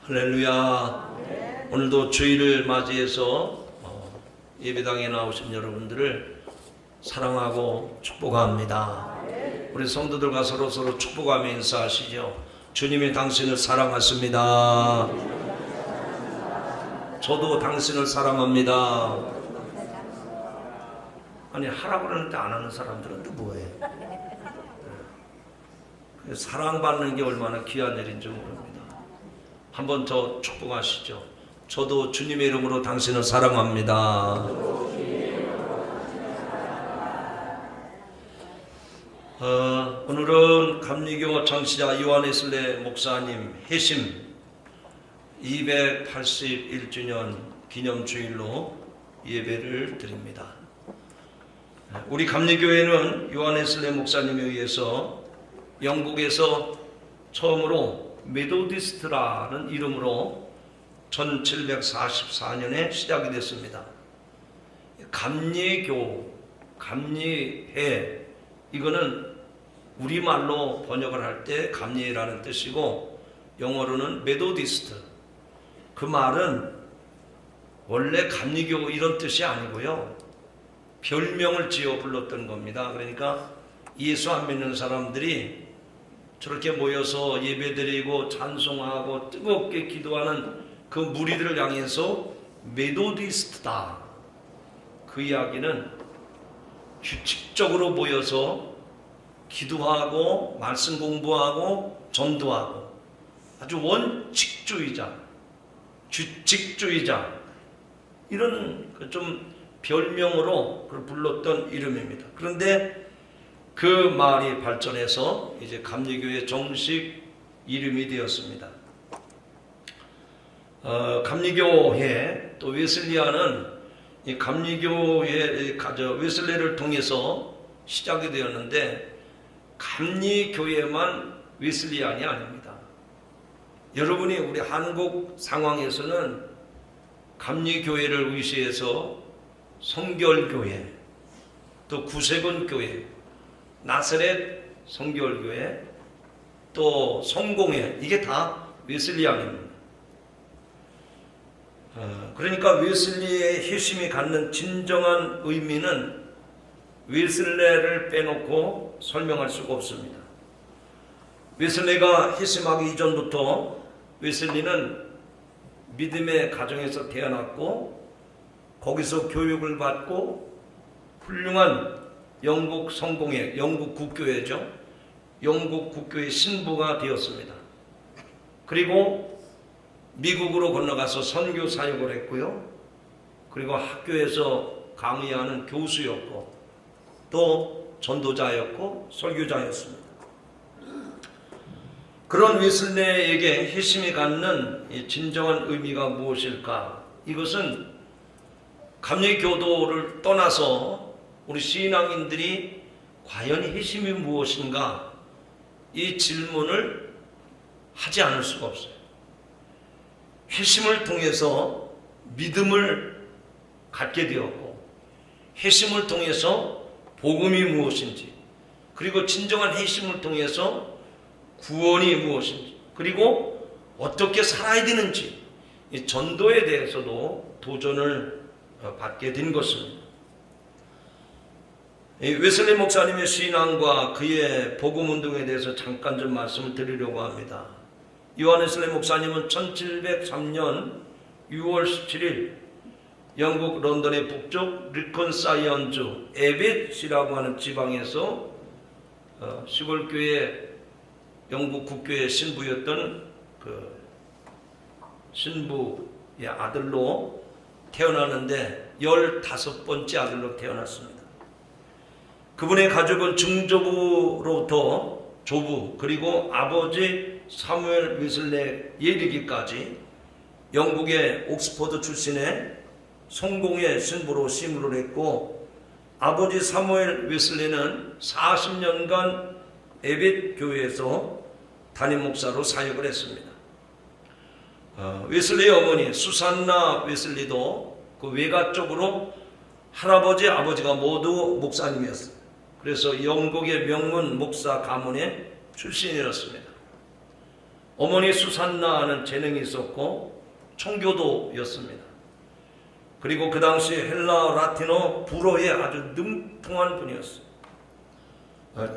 할렐루야. 오늘도 주일을 맞이해서 예배당에 나오신 여러분들을 사랑하고 축복합니다. 우리 성도들과 서로 축복하며 인사하시죠. 주님이 당신을 사랑하십니다. 저도 당신을 사랑합니다. 아니, 하라고 그러는데 안 하는 사람들은 또 뭐해? 사랑받는 게 얼마나 귀한 일인 줄 모릅니다. 한 번 더 축복하시죠. 저도 주님의 이름으로 당신을 사랑합니다. 오늘은 감리교 창시자 요한 웨슬리 목사님 회심 281주년 기념주일로 예배를 드립니다. 우리 감리교회는 요한 웨슬리 목사님에 의해서 영국에서 처음으로 메도디스트라는 이름으로 1744년에 시작이 됐습니다. 감리교, 감리회, 이거는 우리말로 번역을 할 때 감리회라는 뜻이고 영어로는 메도디스트. 그 말은 원래 감리교 이런 뜻이 아니고요, 별명을 지어 불렀던 겁니다. 그러니까 예수 안 믿는 사람들이 저렇게 모여서 예배드리고 찬송하고 뜨겁게 기도하는 그 무리들을 향해서 메도디스트다, 그 이야기는 규칙적으로 모여서 기도하고 말씀 공부하고 전도하고 아주 원칙주의자, 규칙주의자, 이런 좀 별명으로 그걸 불렀던 이름입니다. 그런데 그 말이 발전해서 이제 감리교의 정식 이름이 되었습니다. 감리교회, 또 웨슬리안은 이 감리교회 웨슬리를 통해서 시작이 되었는데 감리교회만 웨슬리안이 아닙니다. 여러분이 우리 한국 상황에서는 감리교회를 위시해서 성결교회, 또 구세군교회, 나사렛 성결교회, 또 성공회, 이게 다 웨슬리안입니다. 그러니까 웨슬리의 회심이 갖는 진정한 의미는 웨슬레를 빼놓고 설명할 수가 없습니다. 웨슬레가 회심하기 이전부터 웨슬리는 믿음의 가정에서 태어났고 거기서 교육을 받고 훌륭한 영국 성공회, 영국 국교회죠. 영국 국교회 신부가 되었습니다. 그리고 미국으로 건너가서 선교 사역을 했고요. 그리고 학교에서 강의하는 교수였고 또 전도자였고 설교자였습니다. 그런 웨슬레에게 회심이 갖는 진정한 의미가 무엇일까? 이것은 감리교도를 떠나서 우리 신앙인들이 과연 회심이 무엇인가, 이 질문을 하지 않을 수가 없어요. 회심을 통해서 믿음을 갖게 되었고, 회심을 통해서 복음이 무엇인지, 그리고 진정한 회심을 통해서 구원이 무엇인지, 그리고 어떻게 살아야 되는지, 이 전도에 대해서도 도전을 받게 된 것입니다. 웨슬리 목사님의 신앙과 그의 복음운동에 대해서 잠깐 좀 말씀을 드리려고 합니다. 요한 웨슬리 목사님은 1703년 6월 17일 영국 런던의 북쪽 리컨사이언주 에빗이라고 하는 지방에서 시골교회 영국 국교의 신부였던 그 신부의 아들로 태어나는데 15번째 아들로 태어났습니다. 그분의 가족은 증조부로부터 조부, 그리고 아버지 사무엘 웨슬레에 이르기까지 영국의 옥스퍼드 출신의 성공의 신부로 시무를 했고, 아버지 사무엘 웨슬레는 40년간 에빗 교회에서 담임 목사로 사역을 했습니다. 웨슬리의 어머니 수산나 웨슬리도 그 외가 쪽으로 할아버지, 아버지가 모두 목사님이었습니다. 그래서 영국의 명문 목사 가문의 출신이었습니다. 어머니 수산나는 재능이 있었고 청교도였습니다. 그리고 그 당시 헬라 라틴어 불어에 아주 능통한 분이었어요.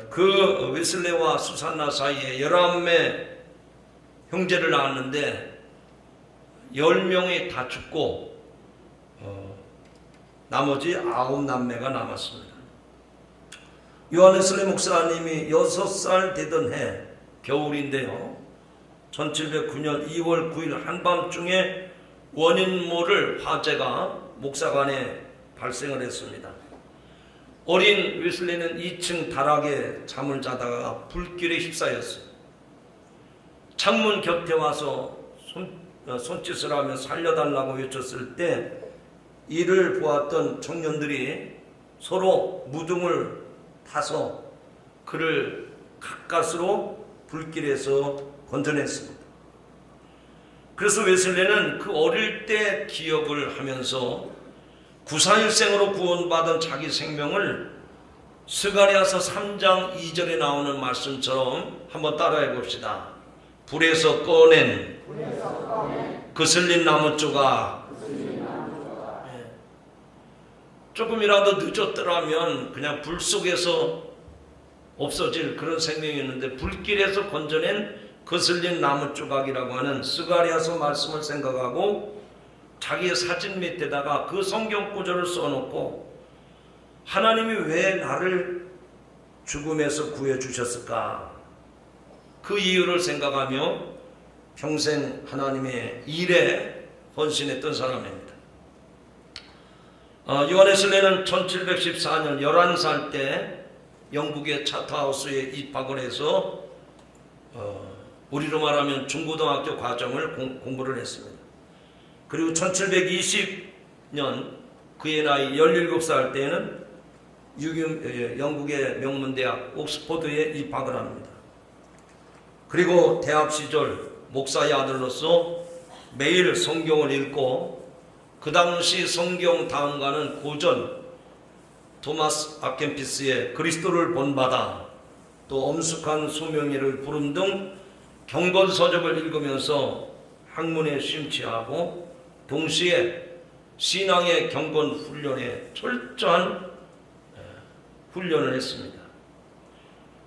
그 웨슬레와 수산나 사이에 11매 형제를 낳았는데 10명이 다 죽고 나머지 9남매가 남았습니다. 요한 웨슬레 목사님이 6살 되던 해 겨울인데요, 1709년 2월 9일 한밤중에 원인 모를 화재가 목사관에 발생을 했습니다. 어린 웨슬리는 2층 다락에 잠을 자다가 불길에 휩싸였어요. 창문 곁에 와서 손짓을 하며 살려달라고 외쳤을 때 이를 보았던 청년들이 서로 무등을 타서 그를 가까스로 불길에서 건져냈습니다. 그래서 웨슬레는 그 어릴 때 기억을 하면서 구사일생으로 구원받은 자기 생명을 스가랴서 3장 2절에 나오는 말씀처럼 한번 따라해 봅시다. 불에서 꺼낸 거슬린 나무 조각. 조금이라도 늦었더라면 그냥 불 속에서 없어질 그런 생명이었는데 불길에서 건져낸 거슬린 나무 조각이라고 하는 스가랴서 말씀을 생각하고 자기의 사진 밑에다가 그 성경 구절을 써놓고 하나님이 왜 나를 죽음에서 구해주셨을까? 그 이유를 생각하며 평생 하나님의 일에 헌신했던 사람입니다. 요한 웨슬레는 1714년 11살 때 영국의 차트하우스에 입학을 해서 우리로 말하면 중고등학교 과정을 공부를 했습니다. 그리고 1720년 그의 나이 17살 때에는 영국의 명문대학 옥스퍼드에 입학을 합니다. 그리고 대학 시절 목사의 아들로서 매일 성경을 읽고 그 당시 성경 다음가는 고전 토마스 아켄피스의 그리스도를 본받아, 또 엄숙한 소명이를 부름 등 경건서적을 읽으면서 학문에 심취하고 동시에 신앙의 경건 훈련에 철저한 훈련을 했습니다.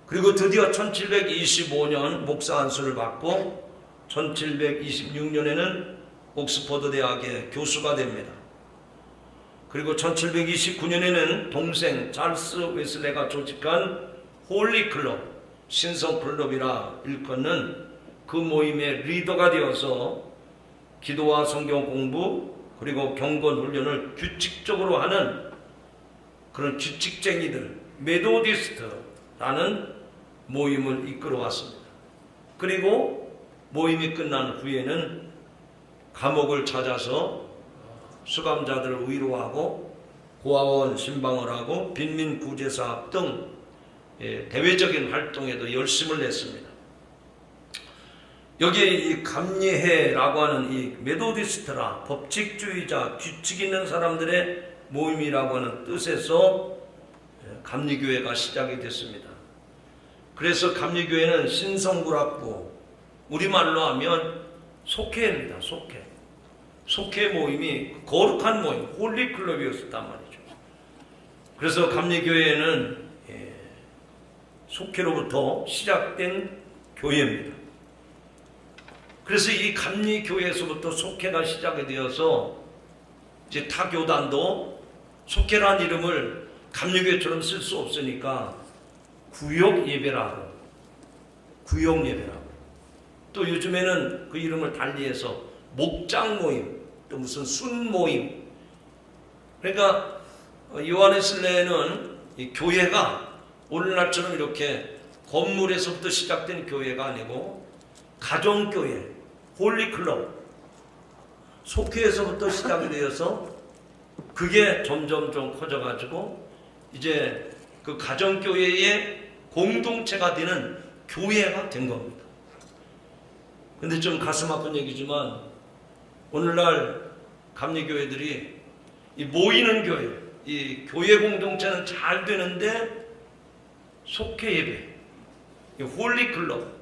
그리고 드디어 1725년 목사 안수를 받고 1726년에는 옥스퍼드 대학의 교수가 됩니다. 그리고 1729년에는 동생 찰스 웨슬레가 조직한 홀리 클럽, 신성 클럽이라 일컫는 그 모임의 리더가 되어서 기도와 성경 공부 그리고 경건 훈련을 규칙적으로 하는 그런 규칙쟁이들, 메도디스트라는 모임을 이끌어 왔습니다. 그리고 모임이 끝난 후에는 감옥을 찾아서 수감자들을 위로하고 고아원 신방을 하고 빈민구제사업 등 대외적인 활동에도 열심을 냈습니다. 여기에 이 감리회라고 하는 이 메도디스트라, 법칙주의자, 규칙 있는 사람들의 모임이라고 하는 뜻에서 감리교회가 시작이 됐습니다. 그래서 감리교회는 신성불학부, 우리말로 하면 속회입니다. 속회 모임이 거룩한 모임, 홀리클럽이었단 말이죠. 그래서 감리교회는 속회로부터 시작된 교회입니다. 그래서 이 감리교회에서부터 속회가 시작이 되어서 이제 타 교단도 속회라는 이름을 감리교회처럼 쓸 수 없으니까 구역 예배라고, 또 요즘에는 그 이름을 달리해서 목장 모임, 또 무슨 순 모임. 그러니까 요한 웨슬레는 이 교회가 오늘날처럼 이렇게 건물에서부터 시작된 교회가 아니고 가정교회, 홀리클럽, 속회에서부터 시작이 되어서 그게 점점 좀 커져가지고 이제 그 가정교회의 공동체가 되는 교회가 된 겁니다. 근데 좀 가슴 아픈 얘기지만 오늘날 감리교회들이 이 모이는 교회, 이 교회 공동체는 잘 되는데 속회 예배, 이 홀리클럽,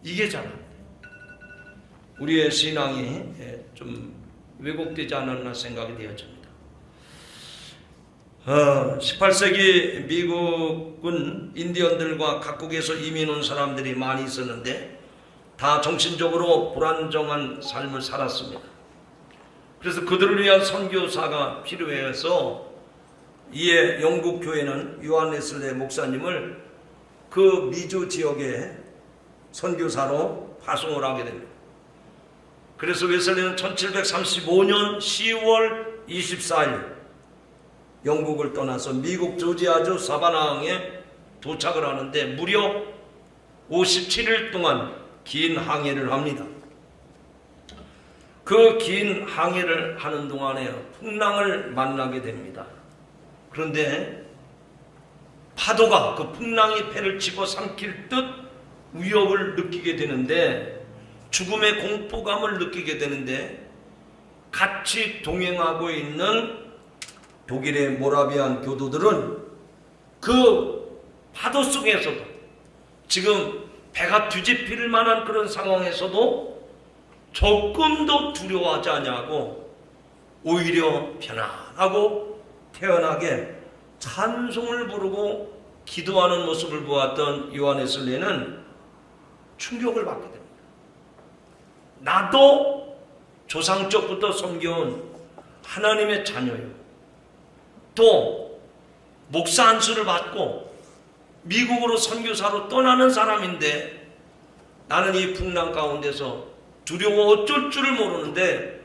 이게 잘 안 돼요. 우리의 신앙이 좀 왜곡되지 않았나 생각이 되어집니다. 18세기 미국은 인디언들과 각국에서 이민 온 사람들이 많이 있었는데 다 정신적으로 불안정한 삶을 살았습니다. 그래서 그들을 위한 선교사가 필요해서 이에 영국 교회는 요한 웨슬레 목사님을 그 미주 지역에 선교사로 파송을 하게 됩니다. 그래서 웨슬레는 1735년 10월 24일 영국을 떠나서 미국 조지아주 사바나항에 도착을 하는데 무려 57일 동안 긴 항해를 합니다. 그 긴 항해를 하는 동안에 풍랑을 만나게 됩니다. 그런데 파도가 그 풍랑이 배를 집어삼킬 듯 위협을 느끼게 되는데 죽음의 공포감을 느끼게 되는데 같이 동행하고 있는 독일의 모라비안 교도들은 그 파도 속에서도 지금 배가 뒤집힐 만한 그런 상황에서도 조금도 두려워하지 않냐고 오히려 편안하고 태연하게 찬송을 부르고 기도하는 모습을 보았던 요한 웨슬레는 충격을 받게 됩니다. 나도 조상적부터 섬겨온 하나님의 자녀요. 또 목사 안수를 받고 미국으로 선교사로 떠나는 사람인데 나는 이 풍랑 가운데서 두려워 어쩔 줄을 모르는데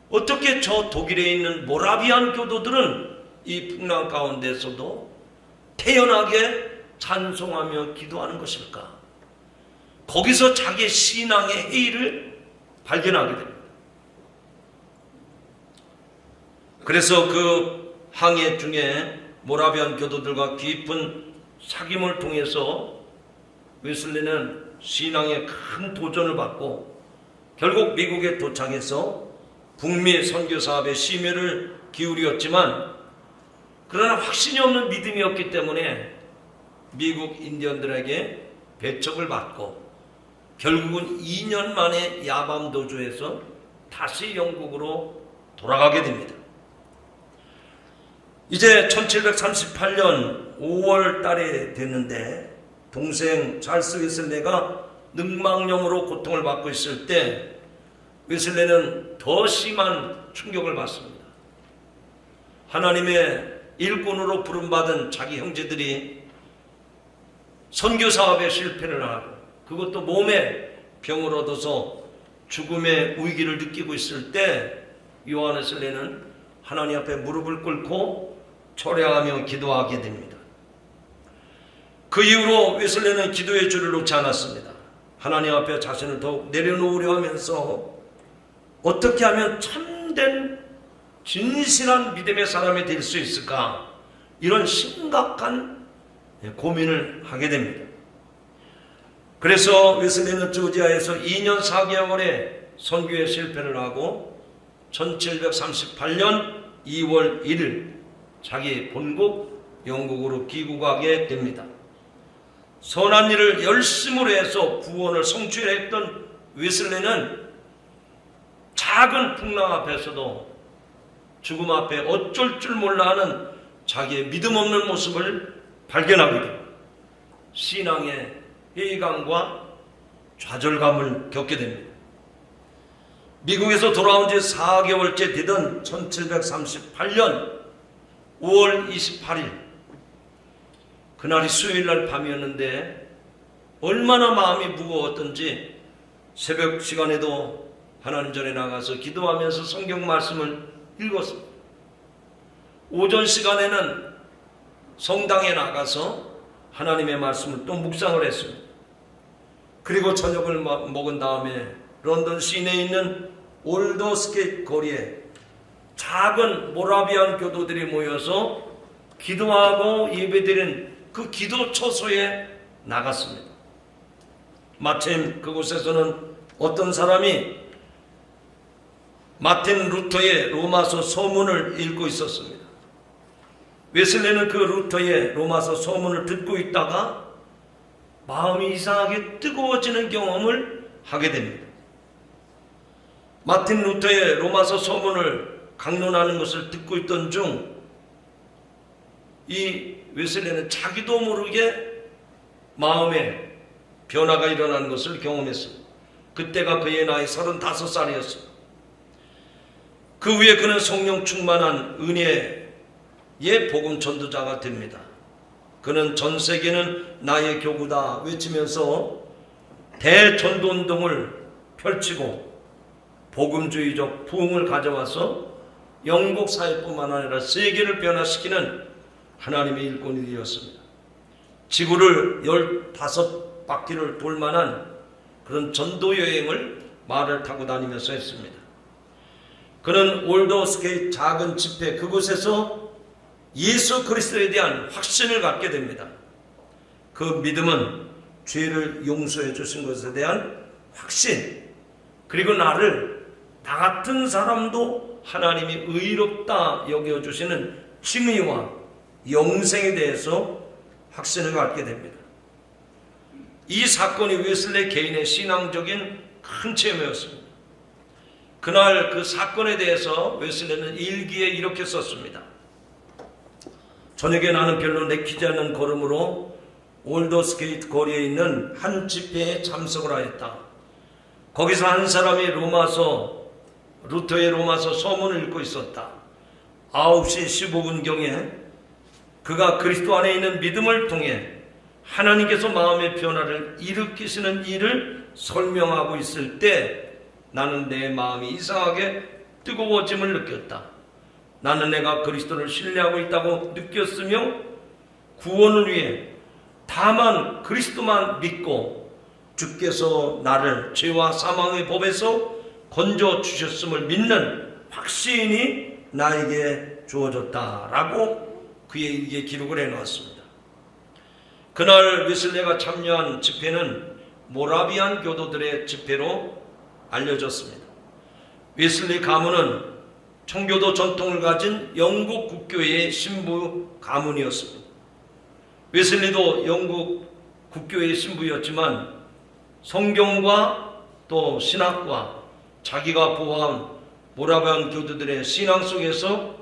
어떻게 저 독일에 있는 모라비안 교도들은 이 풍랑 가운데서도 태연하게 찬송하며 기도하는 것일까? 거기서 자기의 신앙의 해이를 발견하게 됩니다. 그래서 그 항해 중에 모라비안 교도들과 깊은 사귐을 통해서 웨슬레는 신앙에 큰 도전을 받고 결국 미국에 도착해서 북미 선교 사업에 심혈을 기울였지만 그러나 확신이 없는 믿음이었기 때문에 미국 인디언들에게 배척을 받고 결국은 2년 만에 야밤 도주에서 다시 영국으로 돌아가게 됩니다. 이제 1738년 5월 달에 됐는데 동생 찰스 웨슬레가 늑망령으로 고통을 받고 있을 때 웨슬레는 더 심한 충격을 받습니다. 하나님의 일꾼으로 부름받은 자기 형제들이 선교 사업에 실패를 하고 그것도 몸에 병을 얻어서 죽음의 위기를 느끼고 있을 때 요한 웨슬레는 하나님 앞에 무릎을 꿇고 철야하며 기도하게 됩니다. 그 이후로 웨슬레는 기도의 줄을 놓지 않았습니다. 하나님 앞에 자신을 더욱 내려놓으려 하면서 어떻게 하면 참된 진실한 믿음의 사람이 될 수 있을까? 이런 심각한 고민을 하게 됩니다. 그래서 웨슬레는 조지아에서 2년 4개월의 선교에 실패를 하고 1738년 2월 1일 자기 본국 영국으로 귀국하게 됩니다. 선한 일을 열심으로 해서 구원을 성취했던 웨슬레는 작은 풍랑 앞에서도 죽음 앞에 어쩔 줄 몰라 하는 자기의 믿음 없는 모습을 발견하게 됩니다. 신앙의 회의감과 좌절감을 겪게 됩니다. 미국에서 돌아온 지 4개월째 되던 1738년 5월 28일 그날이 수요일날 밤이었는데 얼마나 마음이 무거웠던지 새벽 시간에도 하나님 전에 나가서 기도하면서 성경 말씀을 읽었습니다. 오전 시간에는 성당에 나가서 하나님의 말씀을 또 묵상을 했습니다. 그리고 저녁을 먹은 다음에 런던 시내에 있는 올더스게이트 거리에 작은 모라비안 교도들이 모여서 기도하고 예배드린 그 기도 처소에 나갔습니다. 마침 그곳에서는 어떤 사람이 마틴 루터의 로마서 서문을 읽고 있었습니다. 웨슬레는 그 루터의 로마서 서문을 듣고 있다가 마음이 이상하게 뜨거워지는 경험을 하게 됩니다. 마틴 루터의 로마서 서문을 강론하는 것을 듣고 있던 중 이 웨슬리는 자기도 모르게 마음에 변화가 일어나는 것을 경험했습니다. 그때가 그의 나이 35살이었습니다. 그 후에 그는 성령 충만한 은혜의 복음 전도자가 됩니다. 그는 전 세계는 나의 교구다 외치면서 대전도운동을 펼치고 복음주의적 부흥을 가져와서 영국 사회뿐만 아니라 세계를 변화시키는 하나님의 일꾼이 되었습니다. 지구를 15바퀴를 돌 만한 그런 전도 여행을 말을 타고 다니면서 했습니다. 그는 올더스게이트 작은 집회 그곳에서 예수 그리스도에 대한 확신을 갖게 됩니다. 그 믿음은 죄를 용서해 주신 것에 대한 확신, 그리고 나를 나 같은 사람도 하나님이 의롭다 여겨주시는 칭의와 영생에 대해서 확신을 갖게 됩니다. 이 사건이 웨슬리 개인의 신앙적인 큰 체험이었습니다. 그날 그 사건에 대해서 웨슬리는 일기에 이렇게 썼습니다. 저녁에 나는 별로 내키지 않는 걸음으로 올더스게이트 거리에 있는 한 집회에 참석을 하였다. 거기서 한 사람이 루터의 로마서 서문을 읽고 있었다. 9시 15분경에 그가 그리스도 안에 있는 믿음을 통해 하나님께서 마음의 변화를 일으키시는 일을 설명하고 있을 때 나는 내 마음이 이상하게 뜨거워짐을 느꼈다. 나는 내가 그리스도를 신뢰하고 있다고 느꼈으며 구원을 위해 다만 그리스도만 믿고 주께서 나를 죄와 사망의 법에서 건져 주셨음을 믿는 확신이 나에게 주어졌다라고 그의 일기에 기록을 해놓았습니다. 그날 웨슬리가 참여한 집회는 모라비안 교도들의 집회로 알려졌습니다. 웨슬리 가문은 청교도 전통을 가진 영국 국교회의 신부 가문이었습니다. 웨슬리도 영국 국교회의 신부였지만 성경과 또 신학과 자기가 보아한 모라비안 교도들의 신앙 속에서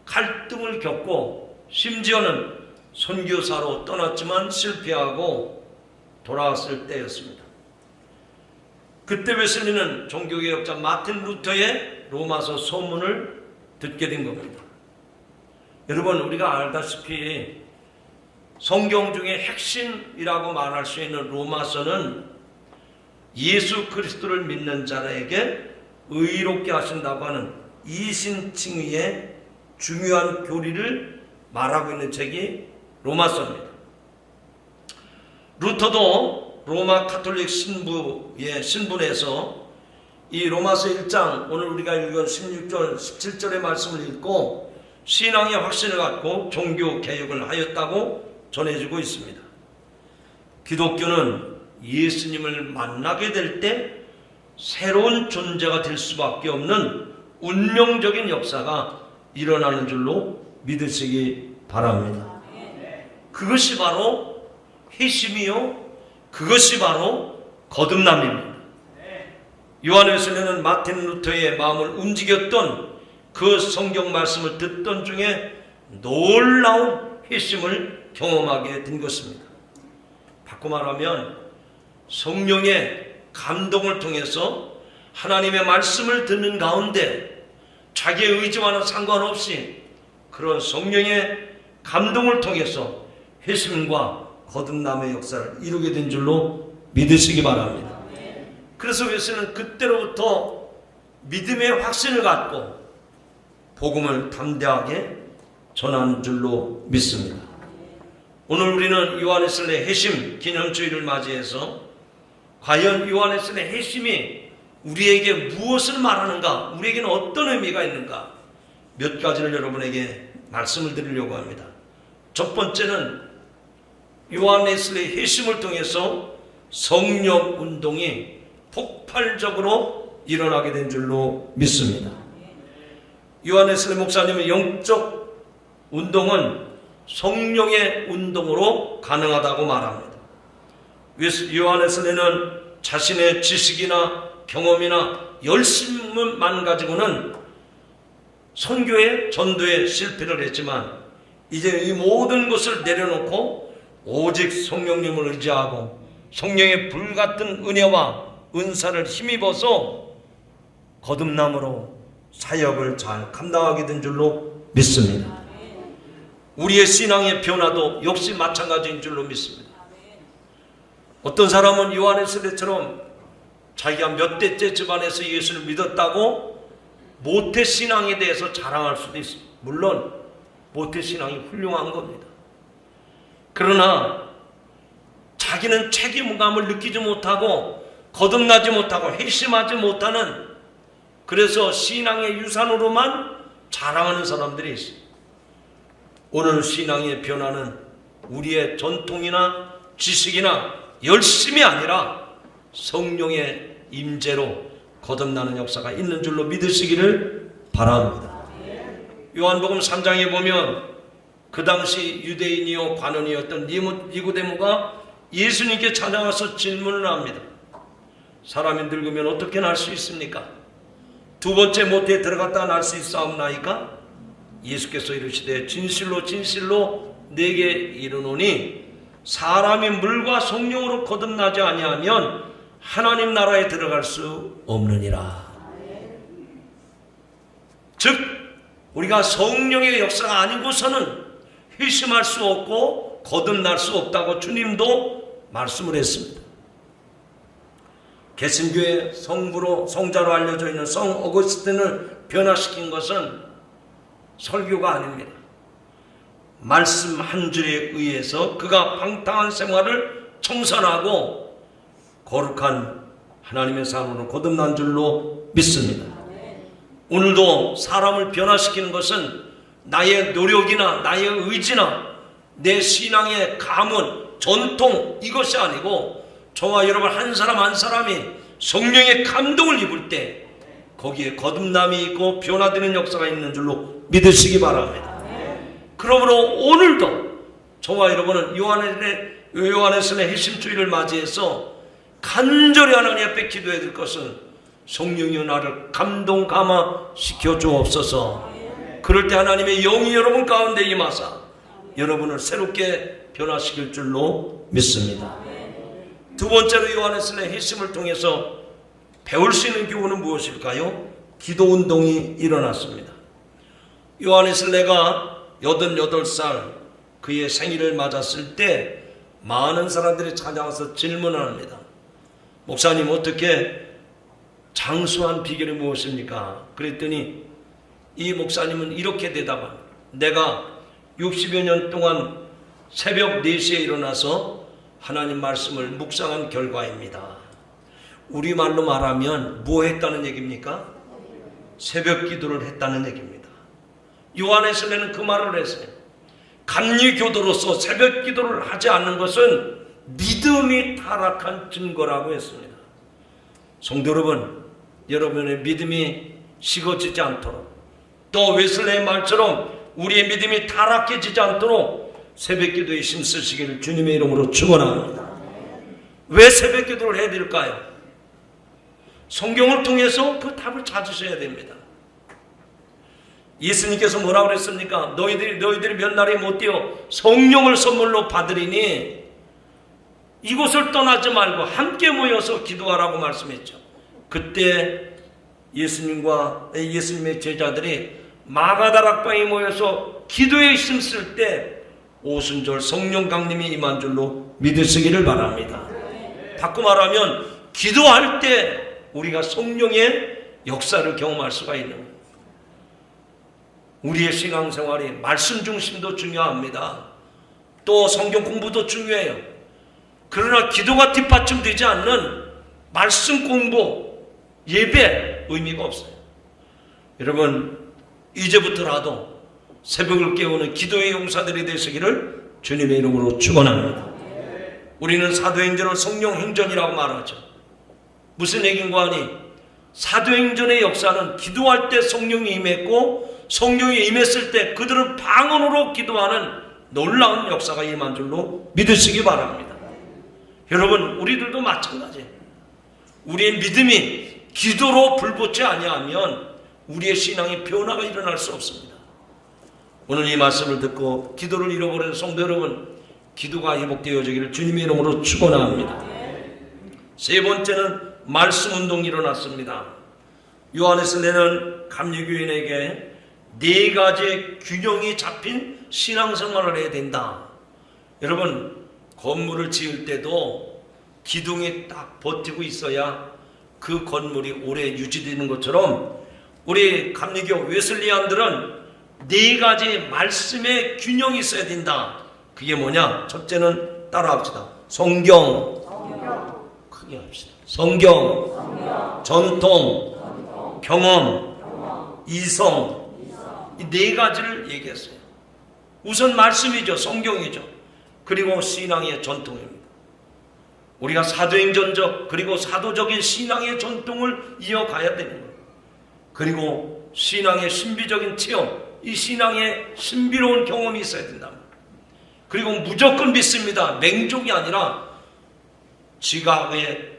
갈등을 겪고 심지어는 선교사로 떠났지만 실패하고 돌아왔을 때였습니다. 그때 웨슬리는 종교개혁자 마틴 루터의 로마서 서문을 듣게 된 겁니다. 여러분, 우리가 알다시피 성경 중에 핵심이라고 말할 수 있는 로마서는 예수 그리스도를 믿는 자에게 의롭게 하신다고 하는 이신칭의의 중요한 교리를 말하고 있는 책이 로마서입니다. 루터도 로마 카톨릭 신부의 신분에서 이 로마서 1장 오늘 우리가 읽은 16절 17절의 말씀을 읽고 신앙의 확신을 갖고 종교 개혁을 하였다고 전해지고 있습니다. 기독교는 예수님을 만나게 될 때 새로운 존재가 될 수밖에 없는 운명적인 역사가 일어나는 줄로 믿으시기 바랍니다. 그것이 바로 회심이요, 그것이 바로 거듭남입니다. 요한 웨슬리는 마틴 루터의 마음을 움직였던 그 성경 말씀을 듣던 중에 놀라운 회심을 경험하게 된 것입니다. 바꿔 말하면 성령의 감동을 통해서 하나님의 말씀을 듣는 가운데 자기의 의지와는 상관없이 그런 성령의 감동을 통해서 회심과 거듭남의 역사를 이루게 된 줄로 믿으시기 바랍니다. 그래서 웨슬리는 그때로부터 믿음의 확신을 갖고 복음을 담대하게 전하는 줄로 믿습니다. 오늘 우리는 요한 웨슬리의 회심 기념주일을 맞이해서 과연 요한 웨슬리의 회심이 우리에게 무엇을 말하는가, 우리에게는 어떤 의미가 있는가, 몇 가지를 여러분에게 말씀을 드리려고 합니다. 첫 번째는 요한 웨슬리의 회심을 통해서 성령 운동이 폭발적으로 일어나게 된 줄로 믿습니다. 요한 웨슬리 목사님의 영적 운동은 성령의 운동으로 가능하다고 말합니다. 요한 웨슬리는 자신의 지식이나 경험이나 열심을 말씀만 가지고는 선교에 전도에 실패를 했지만 이제 이 모든 것을 내려놓고 오직 성령님을 의지하고 성령의 불같은 은혜와 은사를 힘입어서 거듭남으로 사역을 잘 감당하게 된 줄로 믿습니다. 우리의 신앙의 변화도 역시 마찬가지인 줄로 믿습니다. 어떤 사람은 요한의 세례처럼 자기가 몇 대째 집안에서 예수를 믿었다고 모태신앙에 대해서 자랑할 수도 있습니다. 물론 모태신앙이 훌륭한 겁니다. 그러나 자기는 책임감을 느끼지 못하고 거듭나지 못하고 회심하지 못하는, 그래서 신앙의 유산으로만 자랑하는 사람들이 있습니다. 오늘 신앙의 변화는 우리의 전통이나 지식이나 열심이 아니라 성령의 임재로 거듭나는 역사가 있는 줄로 믿으시기를 바랍니다. 요한복음 3장에 보면 그 당시 유대인이요 관원이었던 니고데모가 예수님께 찾아와서 질문을 합니다. 사람이 늙으면 어떻게 날 수 있습니까? 두 번째 모태에 들어갔다 날 수 있사옵나이까? 예수께서 이르시되 진실로 진실로 내게 이르노니 사람이 물과 성령으로 거듭나지 아니하면 하나님 나라에 들어갈 수 없느니라. 즉 우리가 성령의 역사가 아니고서는 회심할 수 없고 거듭날 수 없다고 주님도 말씀을 했습니다. 개신교의 성부로 성자로 알려져 있는 성 어거스틴을 변화시킨 것은 설교가 아닙니다. 말씀 한 줄에 의해서 그가 방탕한 생활을 청산하고 거룩한 하나님의 삶으로 거듭난 줄로 믿습니다. 오늘도 사람을 변화시키는 것은 나의 노력이나 나의 의지나 내 신앙의 가문, 전통 이것이 아니고 저와 여러분 한 사람 한 사람이 성령의 감동을 입을 때 거기에 거듭남이 있고 변화되는 역사가 있는 줄로 믿으시기 바랍니다. 그러므로 오늘도 저와 여러분은 요한에서의 회심주의를 맞이해서 간절히 하나님 앞에 기도해야 될 것은 성령이 나를 감동 감화시켜 주옵소서. 그럴 때 하나님의 영이 여러분 가운데 임하사 여러분을 새롭게 변화시킬 줄로 믿습니다. 두 번째로 요한에서의 회심을 통해서 배울 수 있는 교훈은 무엇일까요? 기도운동이 일어났습니다. 요한에슬레가 88살 그의 생일을 맞았을 때 많은 사람들이 찾아와서 질문을 합니다. 목사님 어떻게 장수한 비결이 무엇입니까? 그랬더니 이 목사님은 이렇게 대답합니다. 내가 60여 년 동안 새벽 4시에 일어나서 하나님 말씀을 묵상한 결과입니다. 우리말로 말하면 뭐 했다는 얘기입니까? 새벽 기도를 했다는 얘기입니다. 요한에슬레는 그 말을 했어요. 감리교도로서 새벽 기도를 하지 않는 것은 믿음이 타락한 증거라고 했습니다. 성도 여러분, 여러분의 믿음이 식어지지 않도록 또 웨슬레의 말처럼 우리의 믿음이 타락해지지 않도록 새벽 기도에 힘쓰시기를 주님의 이름으로 축원합니다. 왜 새벽 기도를 해야 될까요? 성경을 통해서 그 답을 찾으셔야 됩니다. 예수님께서 뭐라고 그랬습니까? 너희들이 몇 날에 못 뛰어 성령을 선물로 받으리니 이곳을 떠나지 말고 함께 모여서 기도하라고 말씀했죠. 그때 예수님의 제자들이 마가다락방에 모여서 기도에 힘쓸 때 오순절 성령 강림이 임한 줄로 믿으시기를 바랍니다. 바꿔 말하면 기도할 때 우리가 성령의 역사를 경험할 수가 있는 거예요. 우리의 신앙생활이 말씀 중심도 중요합니다. 또 성경 공부도 중요해요. 그러나 기도가 뒷받침되지 않는 말씀 공부, 예배 의미가 없어요. 여러분 이제부터라도 새벽을 깨우는 기도의 용사들이 되시기를 주님의 이름으로 축원합니다. 우리는 사도행전을 성령행전이라고 말하죠. 무슨 얘기인가 하니 사도행전의 역사는 기도할 때 성령이 임했고 성령이 임했을 때 그들은 방언으로 기도하는 놀라운 역사가 임한 줄로 믿으시기 바랍니다. 여러분 우리들도 마찬가지예요. 우리의 믿음이 기도로 불붙지 아니하면 우리의 신앙의 변화가 일어날 수 없습니다. 오늘 이 말씀을 듣고 기도를 잃어버린 성도 여러분, 기도가 회복되어지기를 주님의 이름으로 축원합니다. 세 번째는 말씀 운동이 일어났습니다. 요한에슬레는 감리교인에게 네 가지의 균형이 잡힌 신앙생활을 해야 된다. 여러분, 건물을 지을 때도 기둥이 딱 버티고 있어야 그 건물이 오래 유지되는 것처럼 우리 감리교 웨슬리안들은 네 가지 말씀의 균형이 있어야 된다. 그게 뭐냐? 첫째는 따라합시다. 성경. 크게 합시다. 성경. 전통. 경험. 이성. 이 네 가지를 얘기했어요. 우선 말씀이죠. 성경이죠. 그리고 신앙의 전통입니다. 우리가 사도행전적 그리고 사도적인 신앙의 전통을 이어가야 되는 거예요. 그리고 신앙의 신비적인 체험, 이 신앙의 신비로운 경험이 있어야 된다. 그리고 무조건 믿습니다. 맹종이 아니라 지각의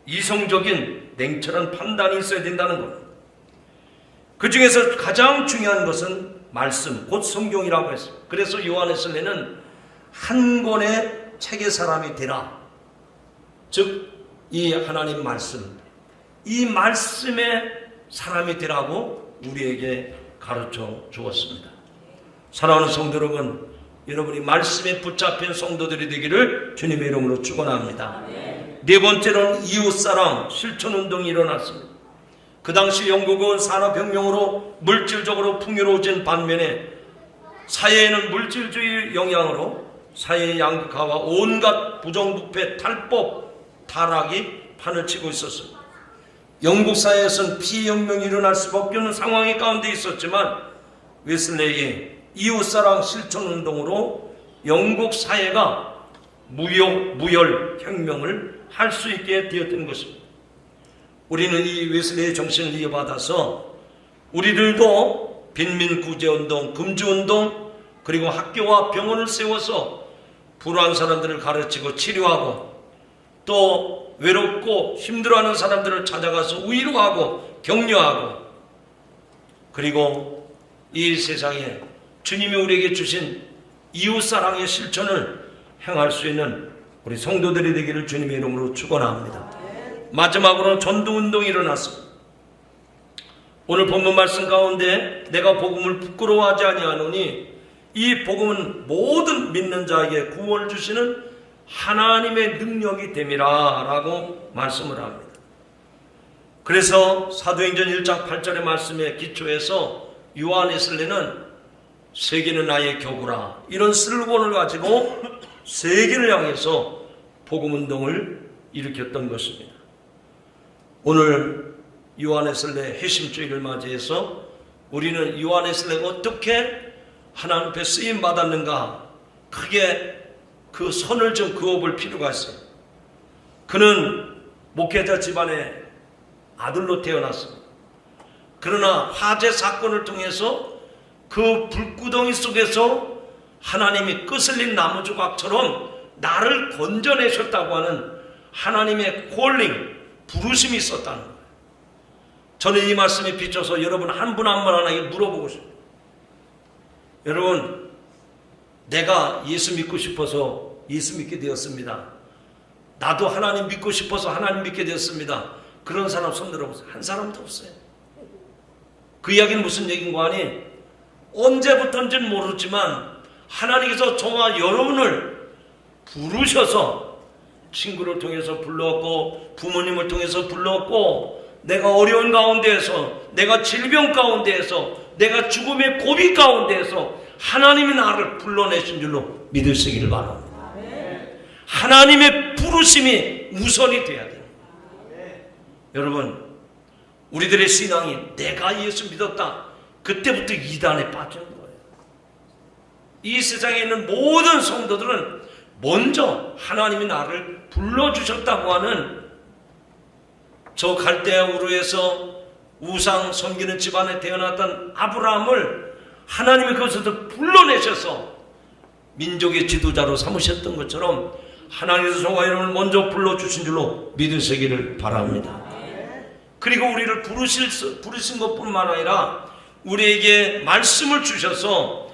이성적인 냉철한 판단이 있어야 된다는 겁니다. 그 중에서 가장 중요한 것은 말씀, 곧 성경이라고 했어요. 그래서 요한에슬레는 한 권의 책의 사람이 되라. 즉, 이 하나님 말씀, 이 말씀의 사람이 되라고 우리에게 가르쳐 주었습니다. 사랑하는 성도 여러분, 여러분이 말씀에 붙잡힌 성도들이 되기를 주님의 이름으로 축원합니다. 네 번째로는 이웃사랑 실천운동이 일어났습니다. 그 당시 영국은 산업혁명으로 물질적으로 풍요로워진 반면에 사회에는 물질주의 영향으로 사회의 양극화와 온갖 부정부패, 탈법, 타락이 판을 치고 있었습니다. 영국 사회에서는 피혁명이 일어날 수밖에 없는 상황이 가운데 있었지만 웨슬레이의 이웃사랑 실천운동으로 영국 사회가 무혈 혁명을 할 수 있게 되었던 것입니다. 우리는 이 웨슬레이의 정신을 이어받아서 우리들도 빈민구제운동, 금주운동, 그리고 학교와 병원을 세워서 불우한 사람들을 가르치고 치료하고 또 외롭고 힘들어하는 사람들을 찾아가서 위로하고 격려하고 그리고 이 세상에 주님이 우리에게 주신 이웃사랑의 실천을 행할 수 있는 우리 성도들이 되기를 주님의 이름으로 축원합니다. 마지막으로는 전도운동이 일어났습니다. 오늘 본문 말씀 가운데 내가 복음을 부끄러워하지 아니하노니 이 복음은 모든 믿는 자에게 구원을 주시는 하나님의 능력이 됨이라 라고 말씀을 합니다. 그래서 사도행전 1장 8절의 말씀에 기초해서 요한에슬레는 세계는 나의 교구라 이런 슬로건을 가지고 세계를 향해서 복음운동을 일으켰던 것입니다. 오늘 요한에슬레 회심주일을 맞이해서 우리는 요한에슬레가 어떻게 하나님 앞에 쓰임 받았는가 크게 그 선을 좀 그어볼 필요가 있어요. 그는 목회자 집안의 아들로 태어났습니다. 그러나 화재 사건을 통해서 그 불구덩이 속에서 하나님이 끄슬린 나무 조각처럼 나를 건져내셨다고 하는 하나님의 콜링, 부르심이 있었다는 거예요. 저는 이 말씀에 비춰서 여러분 한 분 한 분 하나에게 물어보고 싶어요. 여러분, 내가 예수 믿고 싶어서 예수 믿게 되었습니다. 나도 하나님 믿고 싶어서 하나님 믿게 되었습니다. 그런 사람 손 들어보세요. 한 사람도 없어요. 그 이야기는 무슨 얘기인가 하니 언제부터인지는 모르지만 하나님께서 저와 여러분을 부르셔서 친구를 통해서 불렀고 부모님을 통해서 불렀고 내가 어려운 가운데에서 내가 질병 가운데에서 내가 죽음의 고비 가운데에서 하나님이 나를 불러내신 줄로 믿으시기를 바랍니다. 하나님의 부르심이 우선이 돼야 돼요. 여러분, 우리들의 신앙이 내가 예수 믿었다 그때부터 이단에 빠지는 거예요. 이 세상에 있는 모든 성도들은 먼저 하나님이 나를 불러주셨다고 하는 저 갈대아 우르에서 우상 섬기는 집안에 태어났던 아브라함을 하나님이 그것에서 불러내셔서 민족의 지도자로 삼으셨던 것처럼 하나님께서 저와 여러분을 먼저 불러주신 줄로 믿으시기를 바랍니다. 그리고 우리를 부르신 것뿐만 아니라 우리에게 말씀을 주셔서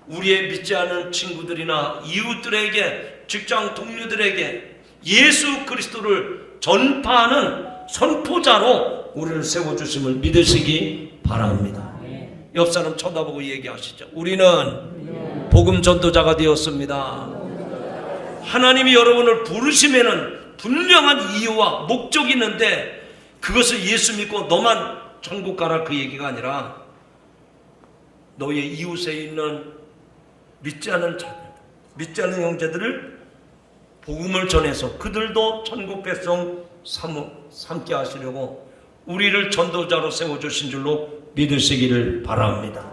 우리의 믿지 않은 친구들이나 이웃들에게, 직장 동료들에게 예수 그리스도를 전파하는 선포자로 우리를 세워주심을 믿으시기 바랍니다. 옆 사람 쳐다보고 얘기하시죠. 우리는 복음 전도자가 되었습니다. 하나님이 여러분을 부르시면은 분명한 이유와 목적이 있는데 그것을 예수 믿고 너만 천국 가라 그 얘기가 아니라 너의 이웃에 있는 믿지 않은 자들, 믿지 않은 형제들을 복음을 전해서 그들도 천국 백성 삼게 하시려고 우리를 전도자로 세워주신 줄로 믿으시기를 바랍니다.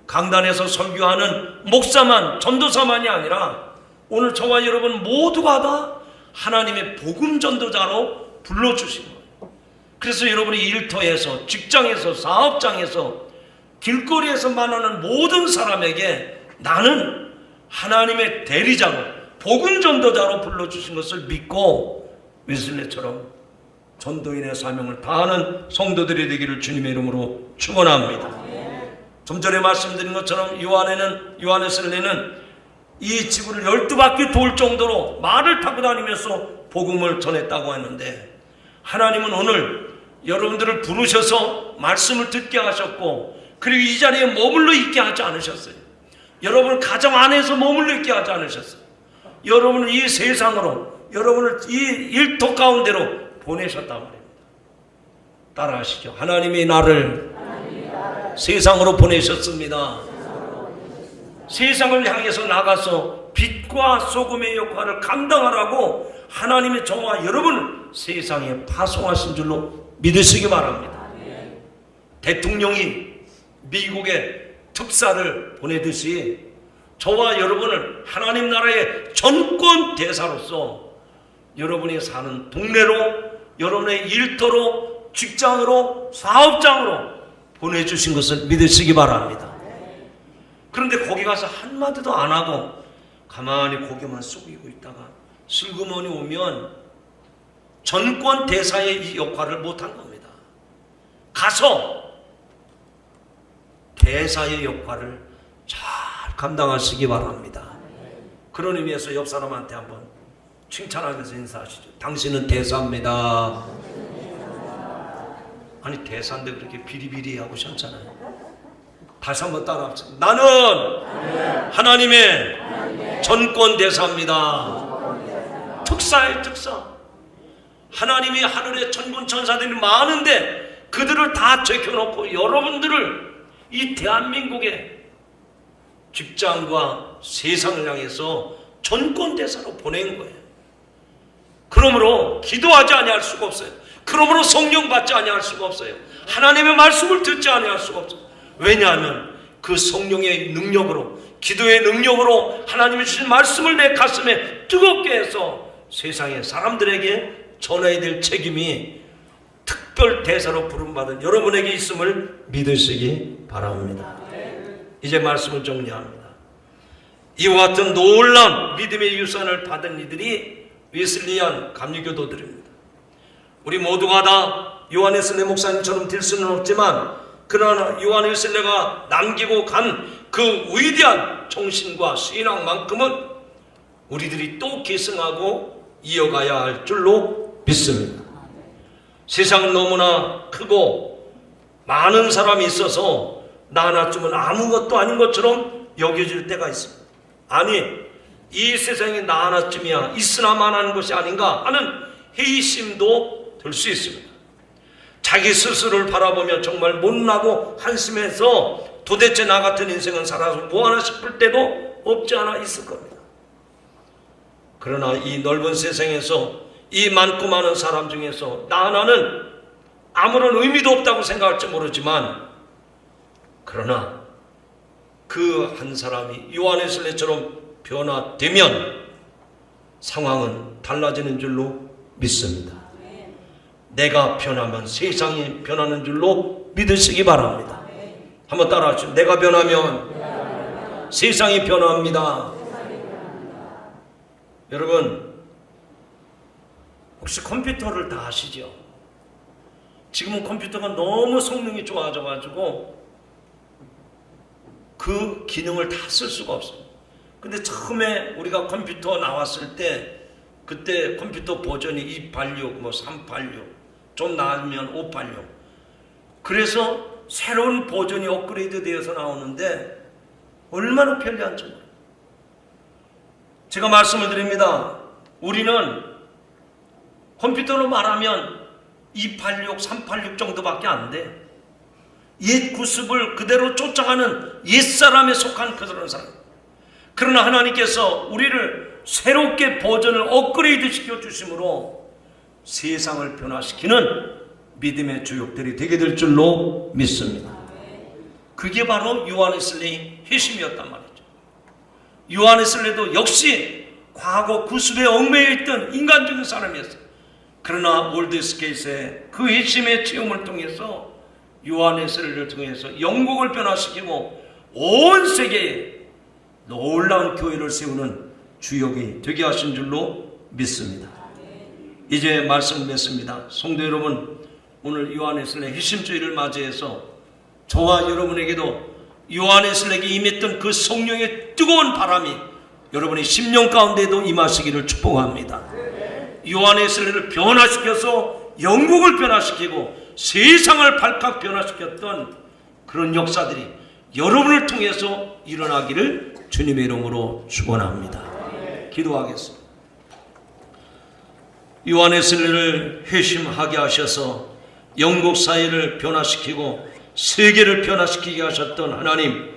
강단에서 설교하는 목사만, 전도사만이 아니라 오늘 저와 여러분 모두가 다 하나님의 복음 전도자로 불러주신 거예요. 그래서 여러분이 일터에서, 직장에서, 사업장에서, 길거리에서 만나는 모든 사람에게 나는 하나님의 대리자로, 복음 전도자로 불러주신 것을 믿고 웨슬리처럼 전도인의 사명을 다하는 성도들이 되기를 주님의 이름으로 축원합니다. 좀 전에 말씀드린 것처럼 요한웨슬리는 이 지구를 12바퀴 돌 정도로 말을 타고 다니면서 복음을 전했다고 했는데 하나님은 오늘 여러분들을 부르셔서 말씀을 듣게 하셨고 그리고 이 자리에 머물러 있게 하지 않으셨어요. 여러분을 가정 안에서 머물러 있게 하지 않으셨어요. 여러분을 이 세상으로, 여러분을 이 일터 가운데로 보내셨단 말입니다. 따라하시죠. 하나님이 나를 세상으로 보내셨습니다. 세상을 향해서 나가서 빛과 소금의 역할을 감당하라고 하나님의 저와 여러분을 세상에 파송하신 줄로 믿으시기 바랍니다. 대통령이 미국에 특사를 보내듯이 저와 여러분을 하나님 나라의 전권 대사로서 여러분이 사는 동네로, 여러분의 일터로, 직장으로, 사업장으로 보내주신 것을 믿으시기 바랍니다. 그런데 거기 가서 한마디도 안 하고 가만히 고개만 숙이고 있다가 슬그머니 오면 전권 대사의 이 역할을 못한 겁니다. 가서 대사의 역할을 잘 감당하시기 바랍니다. 그런 의미에서 옆 사람한테 한번 칭찬하면서 인사하시죠. 당신은 대사입니다. 아니 대사인데 그렇게 비리비리하고 하셨잖아요. 다시 한번 따라합시다. 나는 하나님의 전권 대사입니다. 특사의 특사. 하나님이 하늘에 천군 천사들이 많은데 그들을 다 제껴놓고 여러분들을 이 대한민국의 직장과 세상을 향해서 전권 대사로 보낸 거예요. 그러므로 기도하지 아니할 수가 없어요. 그러므로 성령 받지 아니할 수가 없어요. 하나님의 말씀을 듣지 아니할 수가 없어요. 왜냐하면 그 성령의 능력으로, 기도의 능력으로 하나님이 주신 말씀을 내 가슴에 뜨겁게 해서 세상의 사람들에게 전해야 될 책임이 특별 대사로 부름받은 여러분에게 있음을 믿으시기 바랍니다. 이제 말씀을 정리합니다. 이와 같은 놀라운 믿음의 유산을 받은 이들이 웨슬리안 감리교도들입니다. 우리 모두가 다 요한웨슬리 목사님처럼 될 수는 없지만 그러나 요한웨슬리가 남기고 간 그 위대한 정신과 신앙만큼은 우리들이 또 계승하고 이어가야 할 줄로 믿습니다. 세상은 너무나 크고 많은 사람이 있어서 나 하나쯤은 아무것도 아닌 것처럼 여겨질 때가 있습니다. 아니, 이 세상에 나 하나쯤이야 있으나만 하는 것이 아닌가 하는 회의심도 들 수 있습니다. 자기 스스로를 바라보며 정말 못나고 한심해서 도대체 나 같은 인생은 살아서 뭐하나 싶을 때도 없지 않아 있을 겁니다. 그러나 이 넓은 세상에서 이 많고 많은 사람 중에서 나 하나는 아무런 의미도 없다고 생각할지 모르지만 그러나 그 한 사람이 요한웨슬리처럼 변화되면 상황은 달라지는 줄로 믿습니다. 내가 변하면 세상이 변하는 줄로 믿으시기 바랍니다. 한번 따라하시죠. 내가 변하면 세상이 변합니다. 여러분 혹시 컴퓨터를 다 아시죠? 지금은 컴퓨터가 너무 성능이 좋아져가지고 그 기능을 다 쓸 수가 없어요. 근데 처음에 우리가 컴퓨터 나왔을 때 그때 컴퓨터 버전이 286, 386, 좀 나으면 586. 그래서 새로운 버전이 업그레이드 되어서 나오는데 얼마나 편리한지 몰라요. 제가 말씀을 드립니다. 우리는 컴퓨터로 말하면 286, 386 정도밖에 안 돼. 옛 구습을 그대로 쫓아가는 옛사람에 속한 그런 사람. 그러나 하나님께서 우리를 새롭게 버전을 업그레이드 시켜주심으로 세상을 변화시키는 믿음의 주역들이 되게 될 줄로 믿습니다. 그게 바로 요한웨슬리 회심이었단 말이죠. 요한웨슬리도 역시 과거 구습에 얽매여 있던 인간적인 사람이었어요. 그러나 올드스케이스의 그 회심의 체험을 통해서 요한웨슬리를 통해서 영국을 변화시키고 온 세계에 놀라운 교회를 세우는 주역이 되게 하신 줄로 믿습니다. 이제 말씀 맺습니다. 성도 여러분, 오늘 요한웨슬리 회심주일을 맞이해서 저와 여러분에게도 요한웨슬리에게 임했던 그 성령의 뜨거운 바람이 여러분의 심령 가운데도 임하시기를 축복합니다. 요한웨슬리를 변화시켜서 영국을 변화시키고 세상을 발칵 변화시켰던 그런 역사들이 여러분을 통해서 일어나기를 주님의 이름으로 축원합니다. 기도하겠습니다. 요한웨슬리를 회심하게 하셔서 영국 사회를 변화시키고 세계를 변화시키게 하셨던 하나님,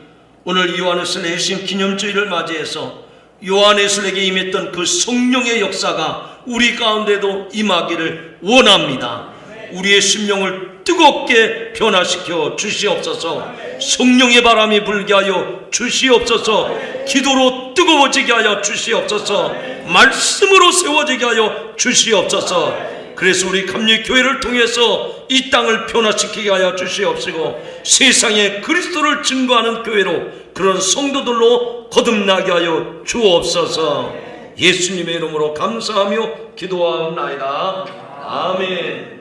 오늘 요한웨슬리 회심 기념주일을 맞이해서 요한웨슬리에게 임했던 그 성령의 역사가 우리 가운데도 임하기를 원합니다. 우리의 심령을 뜨겁게 변화시켜 주시옵소서. 성령의 바람이 불게 하여 주시옵소서. 기도로 뜨거워지게 하여 주시옵소서. 말씀으로 세워지게 하여 주시옵소서. 그래서 우리 감리교회를 통해서 이 땅을 변화시키게 하여 주시옵시고 세상에 그리스도를 증거하는 교회로 그런 성도들로 거듭나게 하여 주옵소서. 예수님의 이름으로 감사하며 기도하옵나이다. 아멘.